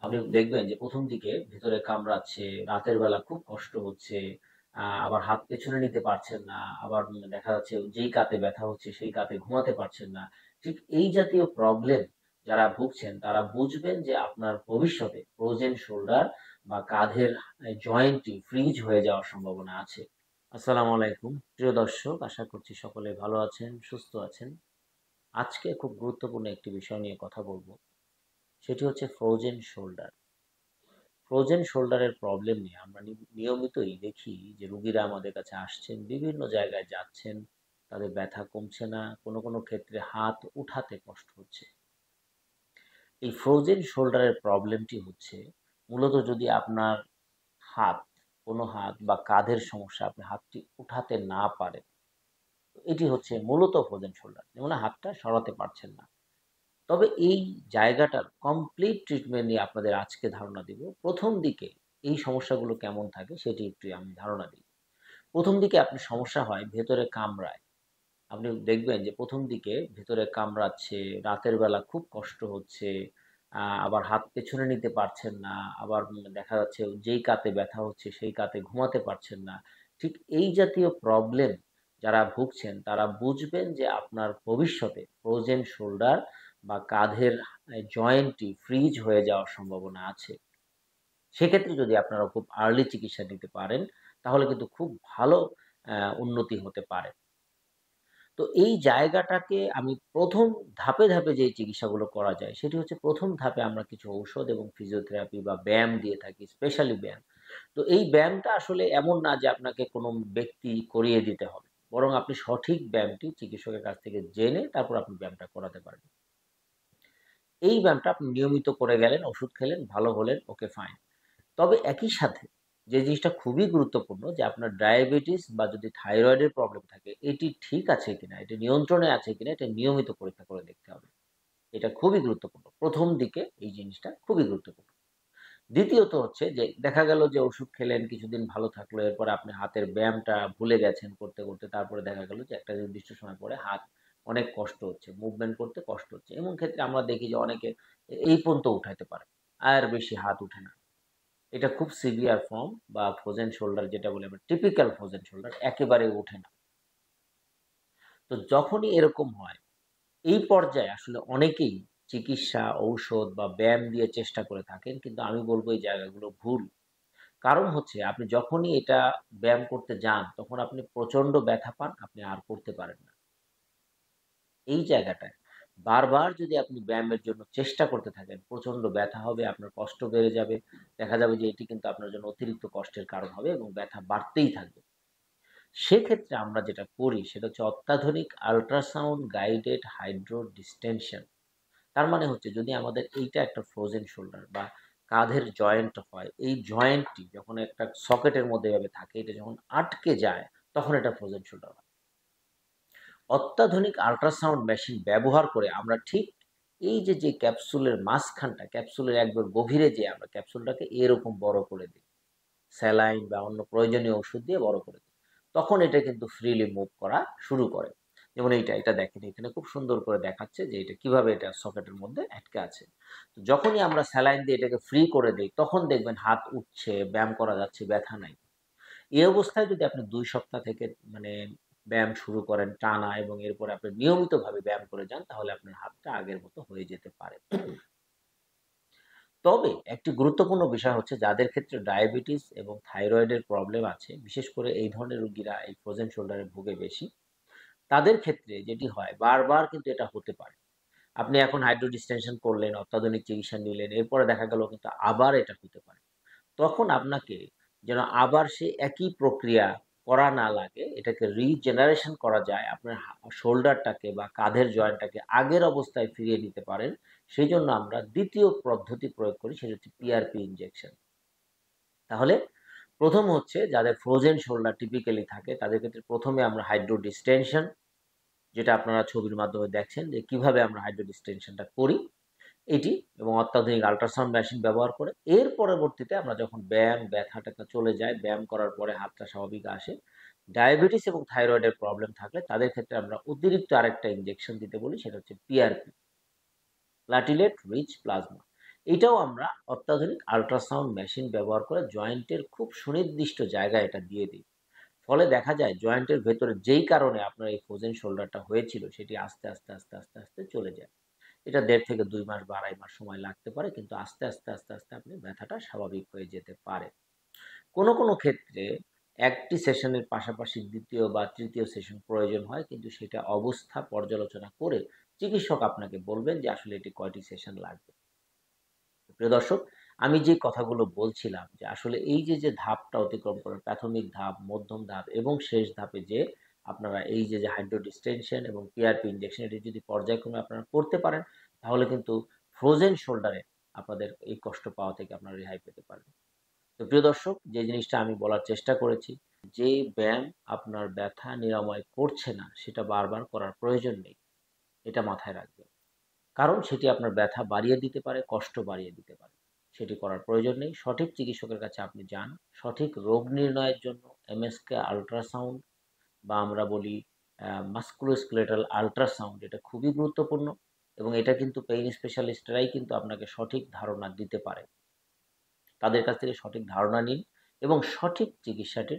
আপনি দেখবেন যে ১ম দিকে ভেতরে কামড়াচ্ছে, রাতের বেলা খুব কষ্ট হচ্ছে, আবার হাত পেছনে নিতে পারছেন না, আবার দেখা যাচ্ছে যেই কাতে ব্যথা হচ্ছে সেই কাতে ঘুমাতে পারছেন না। ঠিক এই জাতীয় প্রবলেম যারা ভুগছেন তারা বুঝবেন যে আপনার ভবিষ্যতে ফ্রোজেন শোল্ডার বা কাঁধের জয়েন্টটি ফ্রিজ হয়ে যাওয়ার সম্ভাবনা আছে। আসসালামু আলাইকুম প্রিয় দর্শক, আশা করছি সকলে ভালো আছেন, সুস্থ আছেন। আজকে খুব গুরুত্বপূর্ণ একটি বিষয় নিয়ে কথা বলবো। সেটি হচ্ছে ফ্রোজেন শোল্ডার। ফ্রোজেন শোল্ডারের প্রবলেম নিয়ে আমরা নিয়মিতই দেখি যে রুগীরা আমাদের কাছে আসছেন, বিভিন্ন জায়গায় যাচ্ছেন, তাদের ব্যথা কমছে না, কোনো কোনো ক্ষেত্রে হাত উঠাতে কষ্ট হচ্ছে। এই ফ্রোজেন শোল্ডারের প্রবলেমটি হচ্ছে মূলত যদি আপনার হাত, কোনো হাত বা কাঁধের সমস্যা, আপনি হাতটি উঠাতে না পারেন, এটি হচ্ছে মূলত ফ্রোজেন শোল্ডার, যেমন হাতটা সরাতে পারছেন না। তবে এই জায়গাটার কমপ্লিট ট্রিটমেন্ট নিয়ে আপনাদের আজকে ধারণা দিব। প্রথম দিকে এই সমস্যাগুলো কেমন থাকে সেটি একটু আমি ধারণা দিই। প্রথম দিকে আপনার সমস্যা হয় ভেতরে কামড়ায়। আপনি দেখবেন যে ১ম দিকে ভেতরে কামড়াচ্ছে, রাতের বেলা খুব কষ্ট হচ্ছে, আবার হাত পেছনে নিতে পারছেন না, আবার দেখা যাচ্ছে যেই কাতে ব্যথা হচ্ছে সেই কাতে ঘুমাতে পারছেন না। ঠিক এই জাতীয় প্রবলেম যারা ভুগছেন তারা বুঝবেন যে আপনার ভবিষ্যতে ফ্রোজেন শোল্ডার বা কাঁধের জয়েন্টটি ফ্রিজ হয়ে যাওয়ার সম্ভাবনা আছে। সেক্ষেত্রে যদি আপনারা খুব আর্লি চিকিৎসা নিতে পারেন তাহলে কিন্তু খুব ভালো উন্নতি হতে পারে। তো এই জায়গাটাকে আমি ১ম ধাপে, ধাপে যেই চিকিৎসাগুলো করা যায় সেটি হচ্ছে ১ম ধাপে আমরা কিছু ঔষধ এবং ফিজিওথেরাপি বা ব্যায়াম দিয়ে থাকি, স্পেশালি ব্যায়াম। তো এই ব্যায়ামটা আসলে এমন না যে আপনাকে কোনো ব্যক্তি করিয়ে দিতে হবে। বরং আপনি সঠিক ব্যায়ামটি চিকিৎসকের কাছ থেকে জেনে তারপর আপনি ব্যায়ামটা করাতে পারবেন। এই ব্যায়ামটা আপনি নিয়মিত করে গেলেন, ওষুধ খেলেন, ভালো হলেন, ওকে ফাইন। তবে একই সাথে যে জিনিসটা খুবই গুরুত্বপূর্ণ যে আপনার ডায়াবেটিস বা যদি থাইরয়েডের প্রবলেম থাকে এটি ঠিক আছে কিনা, এটি নিয়ন্ত্রণে আছে কিনা এটা নিয়মিত পরীক্ষা করে দেখতে হবে। এটা খুবই গুরুত্বপূর্ণ। ১ম দিকে এই জিনিসটা খুবই গুরুত্বপূর্ণ। দ্বিতীয়ত হচ্ছে যে দেখা গেল যে ওষুধ খেলেন, কিছুদিন ভালো থাকলো, এরপরে আপনি হাতের ব্যায়ামটা ভুলে গেছেন করতে, করতে তারপরে দেখা গেল যে একটা নির্দিষ্ট সময় পরে হাত অনেক কষ্ট হচ্ছে, মুভমেন্ট করতে কষ্ট হচ্ছে। এমন ক্ষেত্রে আমরা দেখি যে অনেকে এই পর্যন্ত উঠাইতে পারে, আর বেশি হাত উঠে না। এটা খুব সিভিয়ার ফর্ম বা ফ্রোজেন শোল্ডার যেটা বলি আমরা, টিপিক্যাল ফ্রোজেন শোল্ডার একেবারে ওঠে না। তো যখনই এরকম হয় এই পর্যায়ে আসলে অনেকেই চিকিৎসা, ঔষধ বা ব্যায়াম দিয়ে চেষ্টা করে থাকেন। কিন্তু আমি বলব এই জায়গাগুলো ভুল। কারণ হচ্ছে আপনি যখনই এটা ব্যায়াম করতে যান তখন আপনি প্রচন্ড ব্যথা পান, আপনি আর করতে পারেন না। এই জায়গাটায় বারবার যদি আপনি ব্যায়ামের জন্য চেষ্টা করতে থাকেন, প্রচন্ড ব্যথা হবে, আপনার কষ্ট বেড়ে যাবে। দেখা যাবে যে এটি কিন্তু আপনার জন্য অতিরিক্ত কষ্টের কারণ হবে এবং ব্যথা বাড়তেই থাকবে। সেক্ষেত্রে আমরা যেটা করি সেটা হচ্ছে অত্যাধুনিক আল্ট্রাসাউন্ড গাইডেড হাইড্রো ডিস্টেনশন। তার মানে হচ্ছে যদি আমাদের এইটা একটা ফ্রোজেন শোল্ডার বা কাঁধের জয়েন্ট হয়, এই জয়েন্টটি যখন একটা সকেটের মধ্যে এভাবে থাকে, এটা যখন আটকে যায় তখন এটা ফ্রোজেন শোল্ডার হয়। অত্যাধুনিক আল্ট্রাসাউন্ড মেশিন ব্যবহার করে আমরা ঠিক এই যে যে ক্যাপসুলের মাঝখানটা, ক্যাপসুলের একবার গভীরে যে আমরা ক্যাপসুলটাকে এরকম বড় করে দিই, স্যালাইন বা অন্য প্রয়োজনীয় ওষুধ দিয়ে বড় করে দিই, তখন এটা কিন্তু ফ্রিলি মুভ করা শুরু করে। যেমন এটা দেখেন, এখানে খুব সুন্দর করে দেখাচ্ছে যে এটা কিভাবে এটা সকেটের মধ্যে আটকে আছে। তো যখনই আমরা স্যালাইন দিয়ে এটাকে ফ্রি করে দিই তখন দেখবেন হাত উঠছে, ব্যায়াম করা যাচ্ছে, ব্যথা নাই। এই অবস্থায় যদি আপনি ২ সপ্তাহ থেকে মানে ব্যায়াম শুরু করেন টানা এবং এরপরে আপনি নিয়মিতভাবে ব্যায়াম করে যান তাহলে আপনার হাতটা আগের মতো হয়ে যেতে পারে। তবে একটি গুরুত্বপূর্ণ বিষয় হচ্ছে যাদের ক্ষেত্রে ডায়াবেটিস এবং থাইরয়েডের প্রবলেম আছে, বিশেষ করে এই ধরনের রোগীরা এই ফ্রোজেন শোল্ডারে ভুগে বেশি। তাদের ক্ষেত্রে যেটি হয় বারবার কিন্তু এটা হতে পারে। আপনি এখন হাইড্রো ডিস্টেনশন করলেন, অত্যাধুনিক চিকিৎসা নিলেন, এরপরে দেখা গেল কিন্তু আবার এটা হতে পারে। তখন আপনাকে যেন আবার সেই একই প্রক্রিয়া করা না লাগে, এটাকে রিজেনারেশন করা যায়, আপনার শোল্ডারটাকে বা কাঁধের জয়েন্টটাকে আগের অবস্থায় ফিরিয়ে নিতে পারেন। সেই জন্য আমরা দ্বিতীয় পদ্ধতি প্রয়োগ করি, সেটা হচ্ছে পিআরপি ইনজেকশন। তাহলে প্রথম হচ্ছে যাদের ফ্রোজেন শোল্ডার টিপিক্যালি থাকে তাদের ক্ষেত্রে প্রথমে আমরা হাইড্রো ডিস্টেনশন, যেটা আপনারা ছবির মাধ্যমে দেখছেন যে কিভাবে আমরা হাইড্রো ডিস্টেনশনটা করি, এটি এবং অত্যাধুনিক আল্ট্রাসাউন্ড মেশিন ব্যবহার করে এর পরবর্তীতে আমরা যখন ব্যায়াম ব্যথাটা চলে যায়, ব্যায়াম করার পরে হাতটা স্বাভাবিক আসে। ডায়াবেটিস এবং থাইরয়েডের প্রবলেম থাকলে তাদের ক্ষেত্রে আমরা অতিরিক্ত আরেকটা ইনজেকশন দিতে বলি, সেটা হচ্ছে পিআরপি, প্লাটিলেট রিচ প্লাজমা। এটাও আমরা অত্যাধুনিক আল্ট্রাসাউন্ড মেশিন ব্যবহার করে জয়েন্টের খুব সুনির্দিষ্ট জায়গায় এটা দিয়ে দিই। ফলে দেখা যায় জয়েন্টের ভেতরে যেই কারণে আপনার এই ফ্রোজেন শোল্ডারটা হয়েছিল সেটি আস্তে আস্তে আস্তে আস্তে আস্তে চলে যায়। এটা ১.৫ থেকে ২ মাস বা ২.৫ মাস সময় লাগতে পারে, কিন্তু আস্তে আস্তে আস্তে আস্তে আপনি ব্যথাটা স্বাভাবিক হয়ে যেতে পারে। কোনো কোনো ক্ষেত্রে একটি সেশনের পাশাপাশি দ্বিতীয় বা তৃতীয় সেশন প্রয়োজন হয়, কিন্তু সেটা অবস্থা পর্যালোচনা করে চিকিৎসক আপনাকে বলবেন যে আসলে এটি কয়টি সেশন লাগবে। প্রিয় দর্শক, আমি যে কথাগুলো বলছিলাম যে আসলে এই যে ধাপটা অতিক্রম করেন, প্রাথমিক ধাপ, মধ্যম ধাপ এবং শেষ ধাপে যে আপনারা এই যে হাইড্রোডিস্টেনশন এবং পিআরপি ইনজেকশন এটি যদি পর্যায়ক্রমে আপনারা করতে পারেন, তাহলে কিন্তু ফ্রোজেন শোল্ডারে আপনাদের এই কষ্ট পাওয়া থেকে আপনারা রেহাই পেতে পারেন। তো প্রিয় দর্শক, যে জিনিসটা আমি বলার চেষ্টা করেছি, যে ব্যায়াম আপনার ব্যথা নিরাময় করছে না সেটা বারবার করার প্রয়োজন নেই। এটা মাথায় রাখবেন। কারণ সেটি আপনার ব্যথা বাড়িয়ে দিতে পারে, কষ্ট বাড়িয়ে দিতে পারে। সেটি করার প্রয়োজন নেই। সঠিক চিকিৎসকের কাছে আপনি যান। সঠিক রোগ নির্ণয়ের জন্য এমএসকে আল্ট্রাসাউন্ড বা আমরা বলি মাস্কুলোস্কেলেটাল আল্ট্রাসাউন্ড, এটা খুবই গুরুত্বপূর্ণ এবং এটা কিন্তু পেইন স্পেশালিস্টরাই কিন্তু আপনাকে সঠিক ধারণা দিতে পারে। তাদের কাছ থেকে সঠিক ধারণা নিন এবং সঠিক চিকিৎসাটি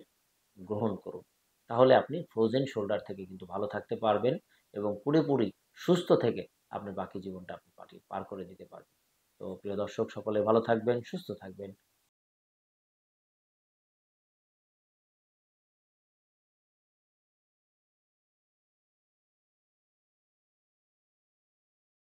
গ্রহণ করুন। তাহলে আপনি ফ্রোজেন শোল্ডার থেকে কিন্তু ভালো থাকতে পারবেন এবং পুরোপুরি সুস্থ থেকে আপনি বাকি জীবনটা আপনি পার করে দিতে পারবেন। তো প্রিয় দর্শক, সকলে ভালো থাকবেন, সুস্থ থাকবেন।